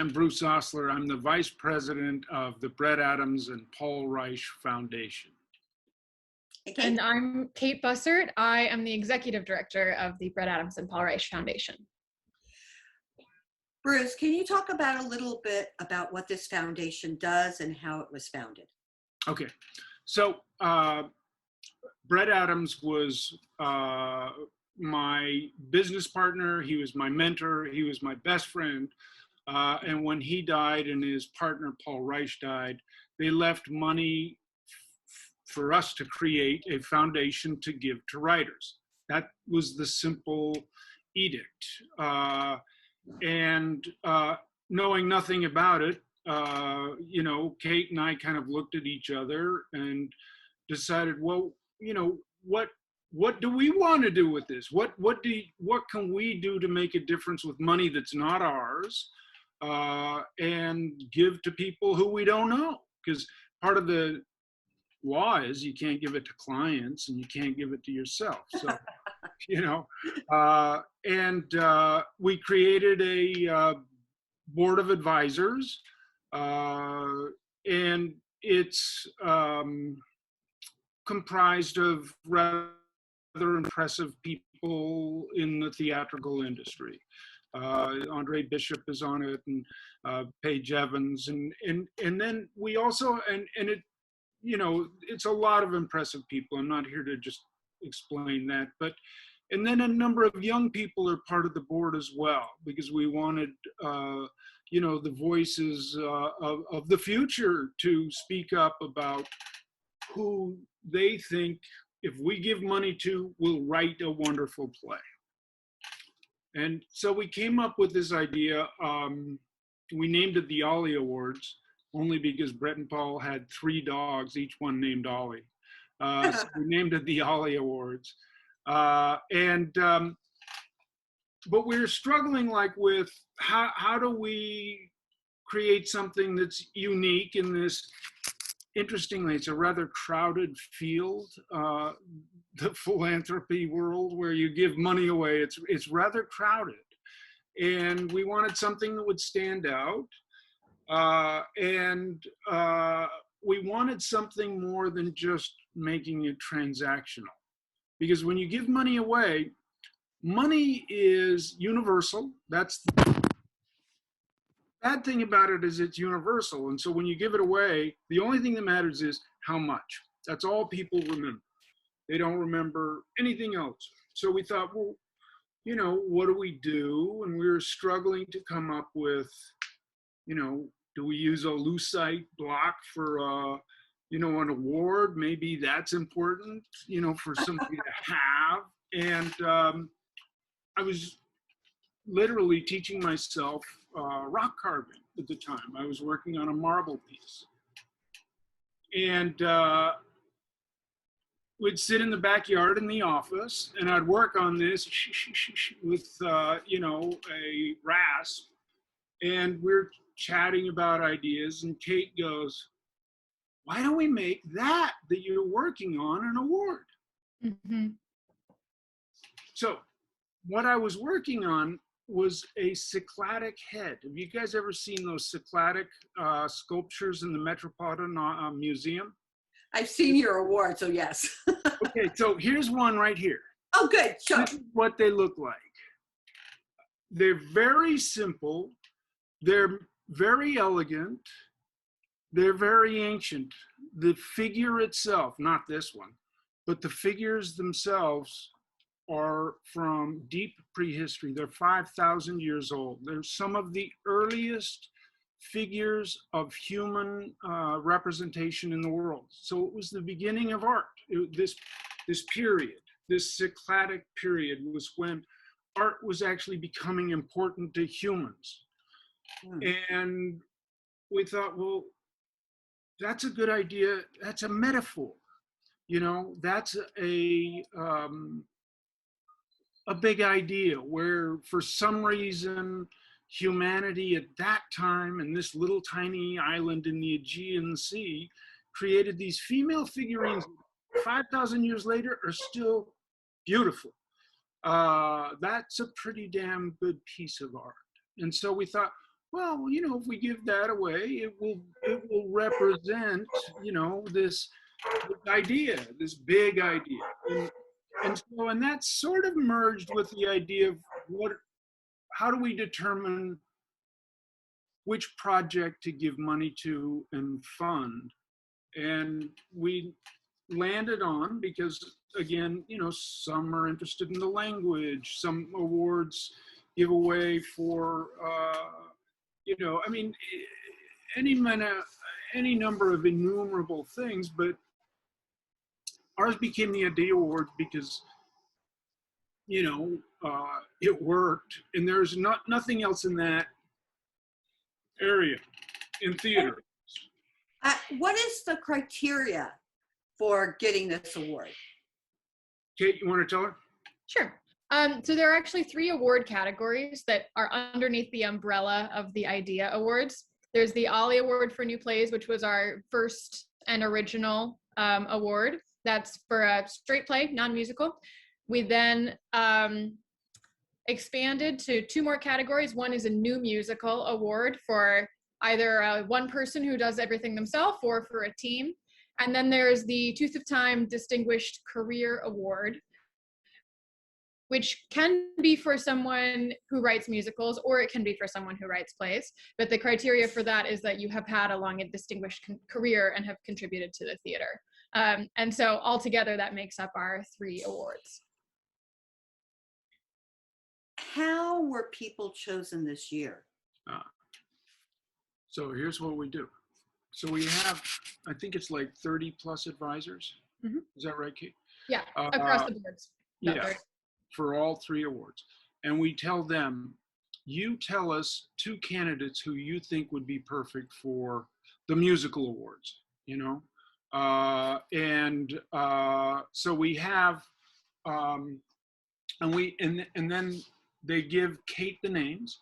I'm Bruce Ostler. I'm the Vice President of the Brett Adams and Paul Reich Foundation. Okay. And I'm Kate Bussert. I am the Executive Director of the Brett Adams and Paul Reich Foundation. Bruce, can you talk about a little bit about what this foundation does and how it was founded? Okay, so Brett Adams was my business partner. He was my mentor. He was my best friend. And when he died and his partner Paul Reich died, they left money for us to create a foundation to give to writers. That was the simple edict. And knowing nothing about it, you know, Kate and I kind of looked at each other and decided, well, you know, what do we want to do with this? What can we do to make a difference with money that's not ours, and give to people who we don't know? Because part of the law is you can't give it to clients and you can't give it to yourself. So, you know, and we created a board of advisors, and it's comprised of rather impressive people in the theatrical industry. Andre Bishop is on it, and Paige Evans, and then we also, and it, you know, it's a lot of impressive people. I'm not here to just explain that, but, and then a number of young people are part of the board as well, because we wanted, you know, the voices of the future to speak up about who they think, if we give money to, will write a wonderful play. And so we came up with this idea. We named it the Ollie Awards, only because Brett and Paul had 3 dogs, each one named Ollie. So we named it the Ollie Awards. But we're struggling like with how do we create something that's unique in this, interestingly, it's a rather crowded field, the philanthropy world, where you give money away. It's rather crowded. And we wanted something that would stand out. We wanted something more than just making it transactional. Because when you give money away, money is universal. That's the bad thing about it, is it's universal. And so when you give it away, the only thing that matters is how much. That's all people remember. They don't remember anything else. So we thought, well, you know, what do we do? And we were struggling to come up with, you know, do we use a lucite block for, you know, an award? Maybe that's important, you know, for somebody to have. And I was literally teaching myself rock carving at the time. I was working on a marble piece. And we'd sit in the backyard in the office, and I'd work on this with, you know, a rasp. And we're chatting about ideas, and Kate goes, why don't we make that you're working on an award? Mm-hmm. So what I was working on was a Cycladic head. Have you guys ever seen those Cycladic sculptures in the Metropolitan Museum? I've seen your award, so yes. Okay, so here's one right here. Oh, good. Sure. This is what they look like. They're very simple. They're very elegant. They're very ancient. The figure itself, not this one, but the figures themselves are from deep prehistory. They're 5,000 years old. They're some of the earliest figures of human representation in the world. So it was the beginning of art. This period, this Cycladic period, was when art was actually becoming important to humans. And we thought, well, that's a good idea. That's a metaphor. You know, that's a big idea where, for some reason, humanity at that time, in this little tiny island in the Aegean Sea, created these female figurines 5,000 years later are still beautiful. That's a pretty damn good piece of art. And so we thought, well, if we give that away, it will represent, this idea, this big idea. And that's sort of merged with the idea of how do we determine which project to give money to and fund. And we landed on, because again, some are interested in the language, some awards give away for, I mean, any number of innumerable things, but ours became the Idea Award because, it worked, and there's nothing else in that area in theater. What is the criteria for getting this award? Kate, you want to tell her? Sure. So there are actually 3 award categories that are underneath the umbrella of the Idea Awards. There's the Ollie Award for New Plays, which was our first and original award. That's for a straight play, non-musical. We then expanded to 2 more categories. One is a new musical award for either one person who does everything themselves or for a team. And then there's the Tooth of Time Distinguished Career Award, which can be for someone who writes musicals, or it can be for someone who writes plays. But the criteria for that is that you have had a long and distinguished career and have contributed to the theater. And so altogether, that makes up our 3 awards. How were people chosen this year? So here's what we do. So we have, I think it's like 30 plus advisors. Mm-hmm. Is that right, Kate? Yeah, across the boards. Yeah, for all 3 awards. And we tell them, you tell us 2 candidates who you think would be perfect for the musical awards, so we have, and then they give Kate the names.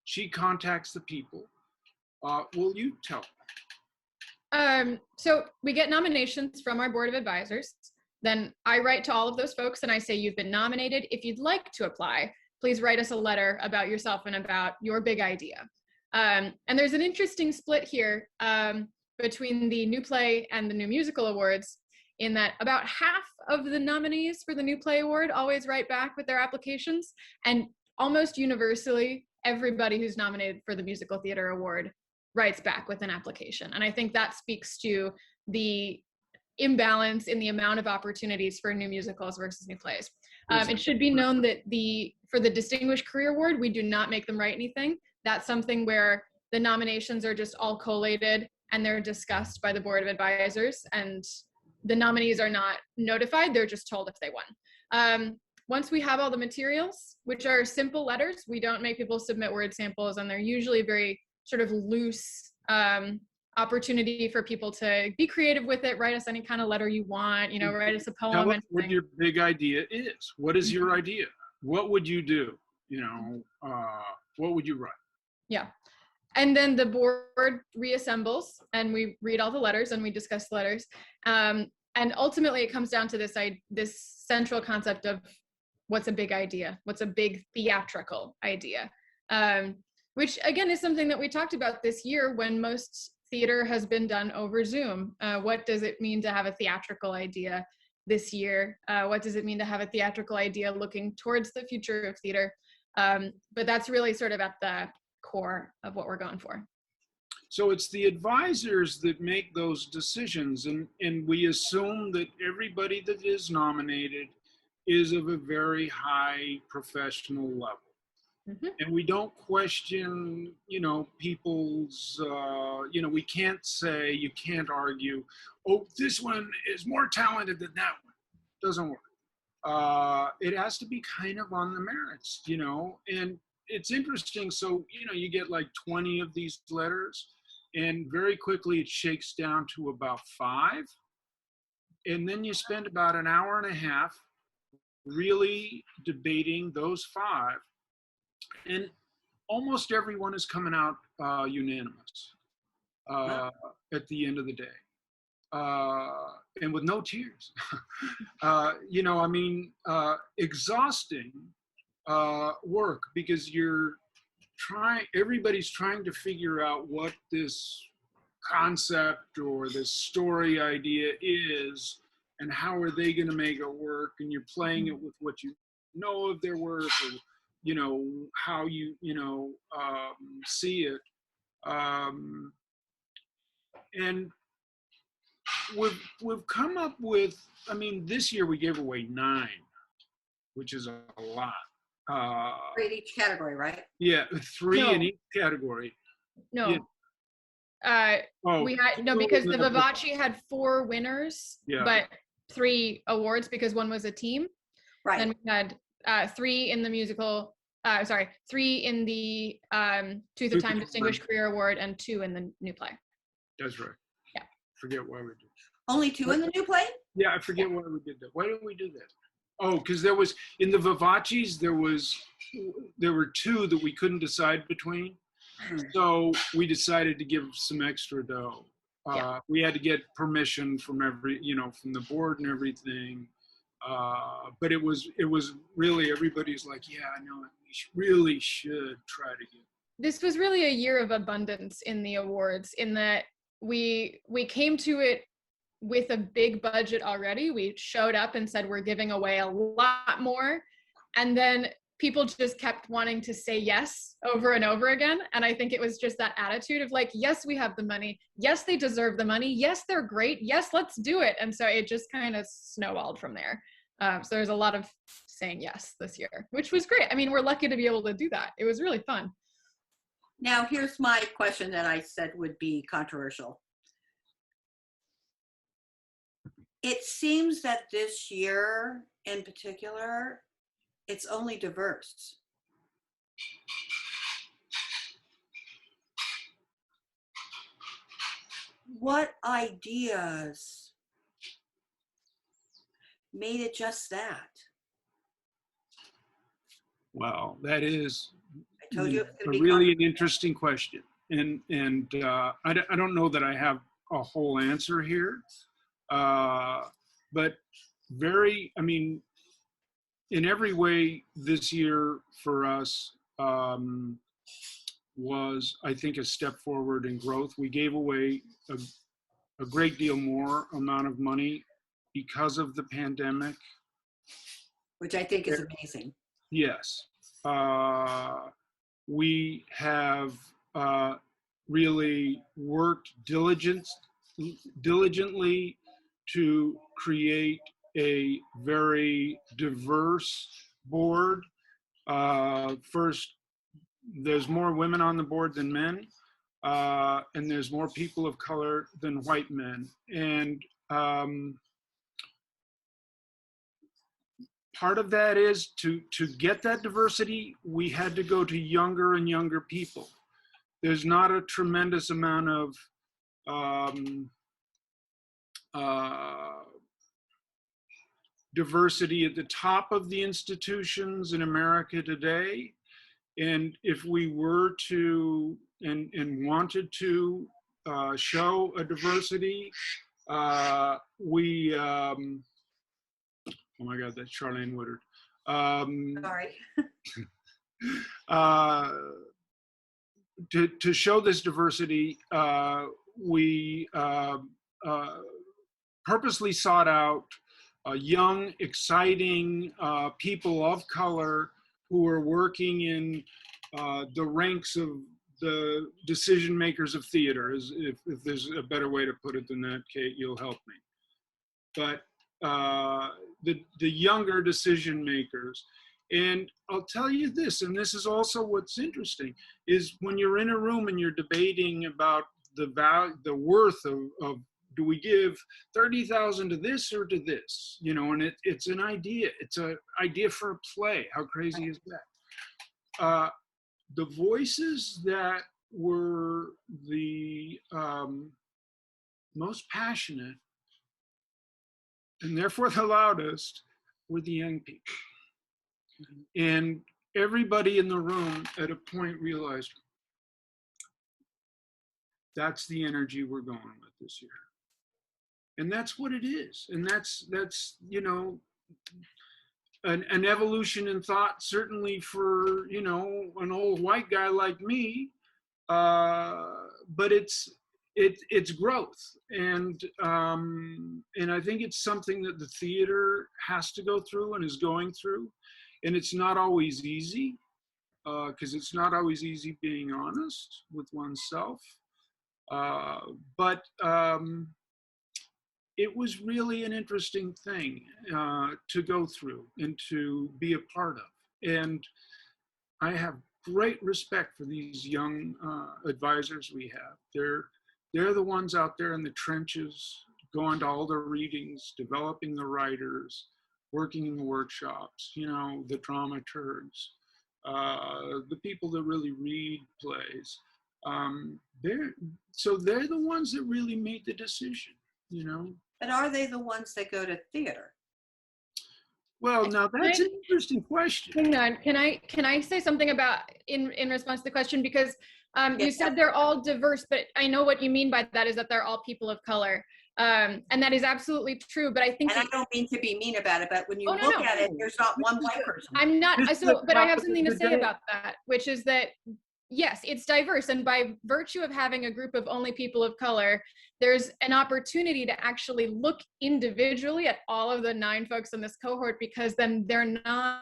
She contacts the people. Will you tell? So we get nominations from our board of advisors. Then I write to all of those folks and I say, you've been nominated. If you'd like to apply, please write us a letter about yourself and about your big idea. And there's an interesting split here between the new play and the new musical awards, in that about half of the nominees for the new play award always write back with their applications. And almost universally, everybody who's nominated for the musical theater award writes back with an application. And I think that speaks to the imbalance in the amount of opportunities for new musicals versus new plays. It should be known that for the Distinguished Career Award, we do not make them write anything. That's something where the nominations are just all collated and they're discussed by the board of advisors, and the nominees are not notified. They're just told if they won. Once we have all the materials, which are simple letters, we don't make people submit word samples, and they're usually very sort of loose opportunity for people to be creative with it. Write us any kind of letter you want, write us a poem. Tell us what your big idea is. What is your idea? What would you do? What would you write? Yeah. And then the board reassembles and we read all the letters and we discuss the letters. And ultimately it comes down to this central concept of what's a big idea? What's a big theatrical idea? Which again is something that we talked about this year when most theater has been done over Zoom. What does it mean to have a theatrical idea this year? What does it mean to have a theatrical idea looking towards the future of theater? But that's really sort of at the core of what we're going for. So it's the advisors that make those decisions, and we assume that everybody that is nominated is of a very high professional level. Mm-hmm. And we don't question, people's, we can't say, you can't argue, oh, this one is more talented than that one. Doesn't work. It has to be kind of on the merits, and it's interesting. So, you get like 20 of these letters, and very quickly it shakes down to about 5. And then you spend about an hour and a half really debating those 5. And almost everyone is coming out unanimous at the end of the day. And with no tears. Exhausting work, because you're everybody's trying to figure out what this concept or this story idea is, and how are they going to make it work, and you're playing it with what you know of their work, or how you see it, and we've come up with, I mean, this year we gave away 9, which is a lot. 3 in each category, right? Yeah, 3 No. in each category. No. Yeah. We had because the Vivace had 4 winners, Yeah. but 3 awards because one was a team. Right. Then we had 3 in the musical. 3 in the Tooth of Time Distinguished Career Award and 2 in the new play. That's right. Yeah. Forget why we did. Only 2 in the new play? Yeah, I forget why we did that. Why didn't we do that? Oh, because there was, in the Vivaces, there were 2 that we couldn't decide between. So we decided to give some extra dough. We had to get permission from from the board and everything. But it was really, everybody's like, yeah, I know, we really should try to get. This was really a year of abundance in the awards, in that we came to it with a big budget already. We showed up and said, we're giving away a lot more. And then people just kept wanting to say yes over and over again. And I think it was just that attitude of like, yes, we have the money. Yes, they deserve the money. Yes, they're great. Yes, let's do it. And so it just kind of snowballed from there. So there's a lot of saying yes this year, which was great. I mean, we're lucky to be able to do that. It was really fun. Now, here's my question that I said would be controversial. It seems that this year in particular, it's only diverse. What ideas made it just that? Well, that is I told you it was going to be really an interesting question. And I don't know that I have a whole answer here. But I mean, in every way, this year for us was, I think, a step forward in growth. We gave away a great deal more amount of money because of the pandemic. Which I think is amazing. Yes. We have really worked diligently to create a very diverse board. First, there's more women on the board than men, and there's more people of color than white men. And part of that is to get that diversity, we had to go to younger and younger people. There's not a tremendous amount of diversity at the top of the institutions in America today. And if we were to and wanted to show a diversity, we oh my God, that's Charlene Woodard. Sorry. To show this diversity, we purposely sought out young, exciting people of color who are working in the ranks of the decision makers of theater. If there's a better way to put it than that, Kate, you'll help me. But the younger decision makers. And I'll tell you this, and this is also what's interesting, is when you're in a room and you're debating about the value, the worth of do we give 30,000 to this or to this, and it's an idea. It's an idea for a play. How crazy is that? The voices that were the most passionate and therefore the loudest were the young people. And everybody in the room at a point realized that's the energy we're going with this year. And that's what it is. And that's an evolution in thought, certainly for, you know, an old white guy like me, but it's growth, and I think it's something that the theater has to go through and is going through, and it's not always easy, because it's not always easy being honest with oneself, but it was really an interesting thing to go through and to be a part of. And I have great respect for these young advisors we have. They're the ones out there in the trenches, going to all the readings, developing the writers, working in the workshops, you know, the dramaturgs, the people that really read plays. They're the ones that really made the decision, you know. But are they the ones that go to theater? Well, now that's an interesting question. Hang on, can I say something about in response to the question, because you said they're all diverse, but I know what you mean by that is that they're all people of color, and that is absolutely true. But I think, and I don't mean to be mean about it, but when you look at it, there's not one white person. I'm not. But I have something to say about that, which is that yes, it's diverse, and by virtue of having a group of only people of color, there's an opportunity to actually look individually at all of the 9 folks in this cohort, because then they're not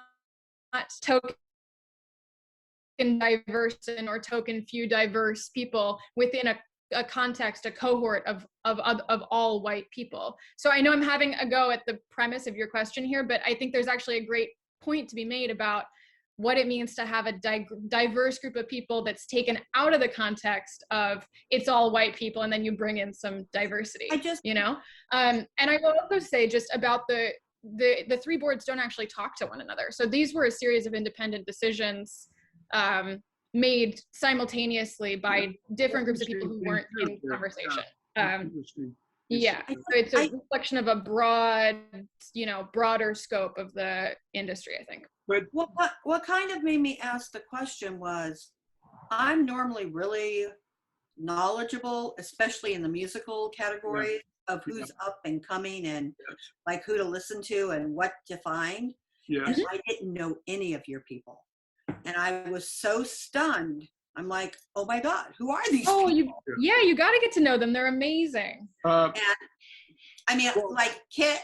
token diverse or token few diverse people within a context, a cohort of all white people. So I know I'm having a go at the premise of your question here, but I think there's actually a great point to be made about what it means to have a diverse group of people that's taken out of the context of it's all white people, and then you bring in some diversity, you know? And I will also say just about the 3 boards don't actually talk to one another. So these were a series of independent decisions made simultaneously by different groups of people who weren't in conversation. Yeah, so it's a reflection of a broad, you know, broader scope of the industry, I think. But what kind of made me ask the question was, I'm normally really knowledgeable, especially in the musical category, of who's up and coming and like who to listen to and what to find. And I didn't know any of your people. And I was so stunned. I'm like, oh my God, who are these people? You got to get to know them. They're amazing. And I mean, like Kit,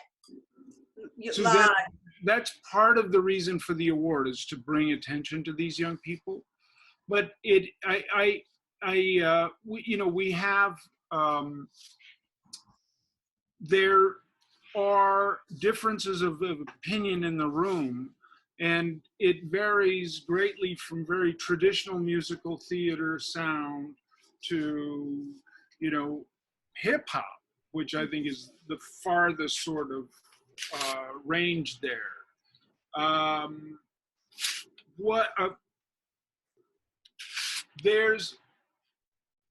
that's part of the reason for the award, is to bring attention to these young people. But we have, there are differences of opinion in the room, and it varies greatly from very traditional musical theater sound to, you know, hip hop, which I think is the farthest sort of range there. There's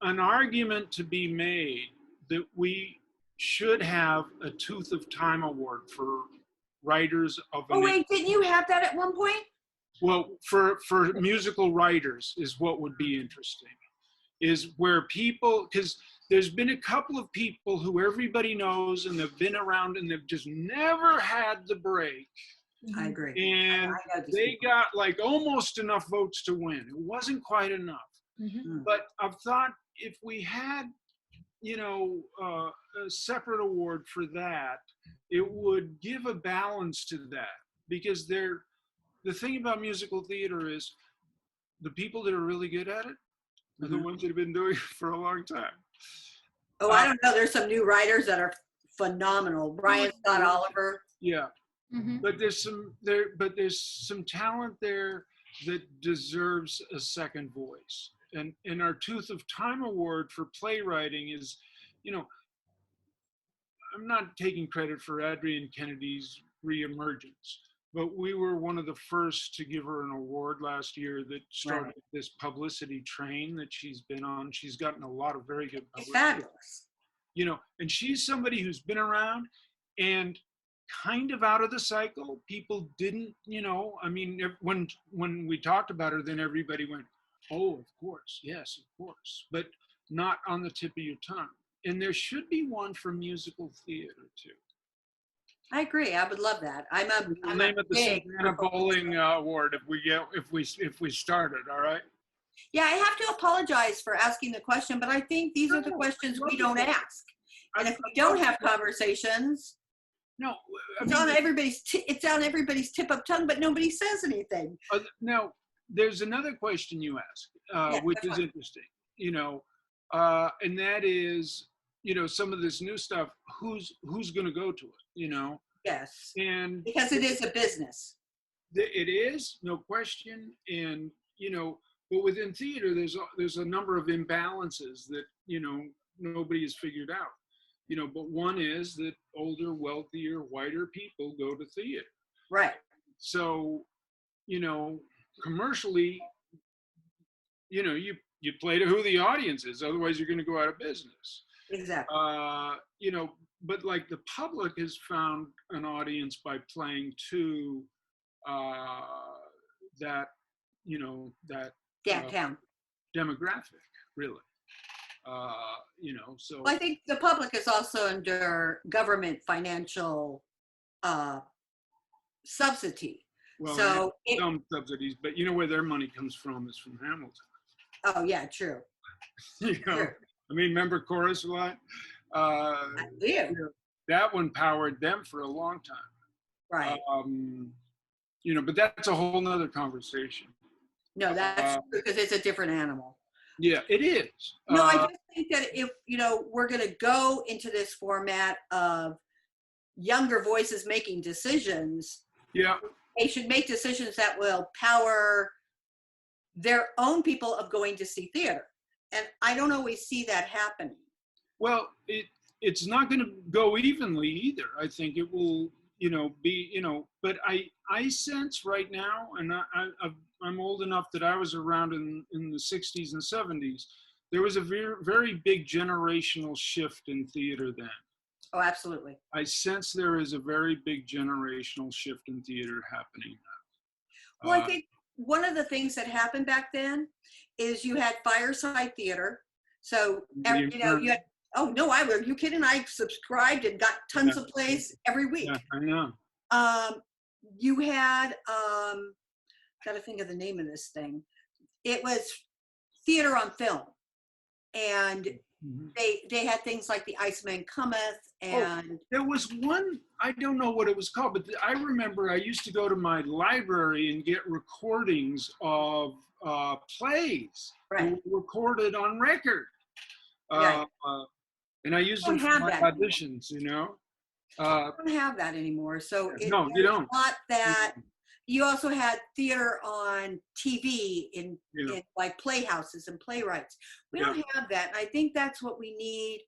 an argument to be made that we should have a Tooth of Time award for writers of Oh wait, didn't you have that at one point? Well, for musical writers is what would be interesting, is where people, because there's been a couple of people who everybody knows and they've been around and they've just never had the break. I agree. And they got like almost enough votes to win. It wasn't quite enough. But I've thought if we had, you know, a separate award for that, it would give a balance to that, because the thing about musical theater is the people that are really good at it are the ones that have been doing it for a long time. Oh, I don't know. There's some new writers that are phenomenal. Brian Scott Oliver. Yeah. But there's some talent there that deserves a second voice. And our Tooth of Time award for playwriting is, you know, I'm not taking credit for Adrienne Kennedy's reemergence, but we were one of the first to give her an award last year that started this publicity train that she's been on. She's gotten a lot of very good publicity. Fabulous. You know, and she's somebody who's been around and kind of out of the cycle. People didn't, you know, I mean, when we talked about her, then everybody went, oh, of course, yes, of course, but not on the tip of your tongue. And there should be one for musical theater too. I agree. I would love that. I'm We'll a name it the big Savannah Bowling Award if we started. All right. Yeah, I have to apologize for asking the question, but I think these are the questions we don't ask. And if we don't have conversations, No, I it's mean, on everybody's tip of tongue, but nobody says anything. now there's another question you asked, Yeah, which which is one? interesting. And that is, some of this new stuff. Who's going to go to it? Yes, And because it is a business. it is, no question. And but within theater, there's a number of imbalances that nobody has figured out. But one is that older, wealthier, whiter people go to theater. Right. So, commercially, you play to who the audience is. Otherwise, you're going to go out of business. Exactly. But like the public has found an audience by playing to that, that Downtown. demographic, really. So. Well, I think the public is also under government financial subsidy. Well, So some subsidies, but where their money comes from is from Hamilton. oh yeah, true. True. I mean, remember Chorus a lot? I do. That one powered them for a long time. Right. But that's a whole nother conversation. No, that's true, because it's a different animal. Yeah, it is. No, I just think that if, we're going to go into this format of younger voices making decisions, yeah, they should make decisions that will power their own people of going to see theater. And I don't always see that happening. Well, it's not going to go evenly either. I think it will, be, but I sense right now, and I'm old enough that I was around in the 60s and 70s. There was a very, very big generational shift in theater then. Oh, absolutely. I sense there is a very big generational shift in theater happening now. Well, I think one of the things that happened back then is you had fireside theater. So, you had, oh no, are you kidding? I subscribed and got tons of plays every week. Yeah, I know. You had, got to think of the name of this thing. It was theater on film. And they had things like The Iceman Cometh, and there was one, I don't know what it was called, but I remember I used to go to my library and get recordings of plays recorded on record. And I used them for my auditions, I don't have that anymore. So no, you don't. Not that. You also had theater on TV in like playhouses and playwrights. We don't have that. And I think that's what we need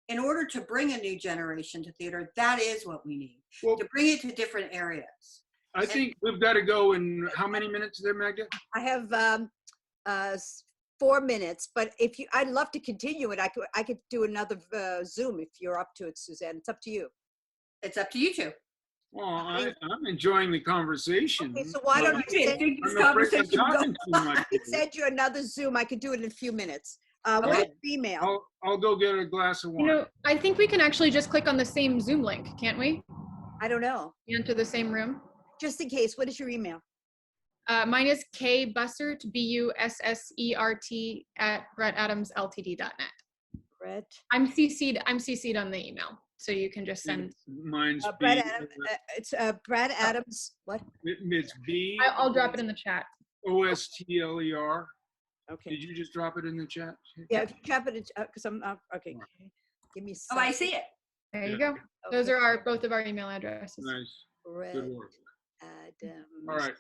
in order to bring a new generation to theater. That is what we need, to bring it to different areas. I think we've got to go in how many minutes there, Magda? I have 4 minutes, but I'd love to continue it. I could do another Zoom if you're up to it, Suzanne. It's up to you. It's up to you two. Well, I'm enjoying the conversation. Okay, so why don't I send you another Zoom? I could do it in a few minutes. What email? I'll go get a glass of wine. I think we can actually just click on the same Zoom link, can't we? I don't know. Enter the same room. Just in case, what is your email? Mine is kbussert, bussert @brettadamsltd.net. Brett. I'm CC'd on the email, so you can just send. Mine's Brett Adams. It's Brett Adams. What? It's B. I'll drop it in the chat. OSTLER. Okay. Did you just drop it in the chat? Yeah, drop it because I'm okay. Give me. Oh, I see it. There you go. Okay. Those are both of our email addresses. Nice. Brett Good work. Adams. All right.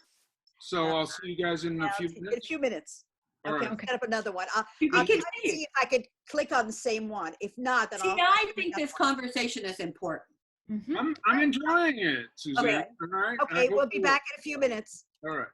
So I'll see you guys in a few minutes. In a few minutes. Okay, I'll set up another one. I'll see if I could click on the same one. If not, then I think this conversation is important. I'm enjoying it, Suzanne. Okay. All right. Okay, we'll be back in a few minutes. All right.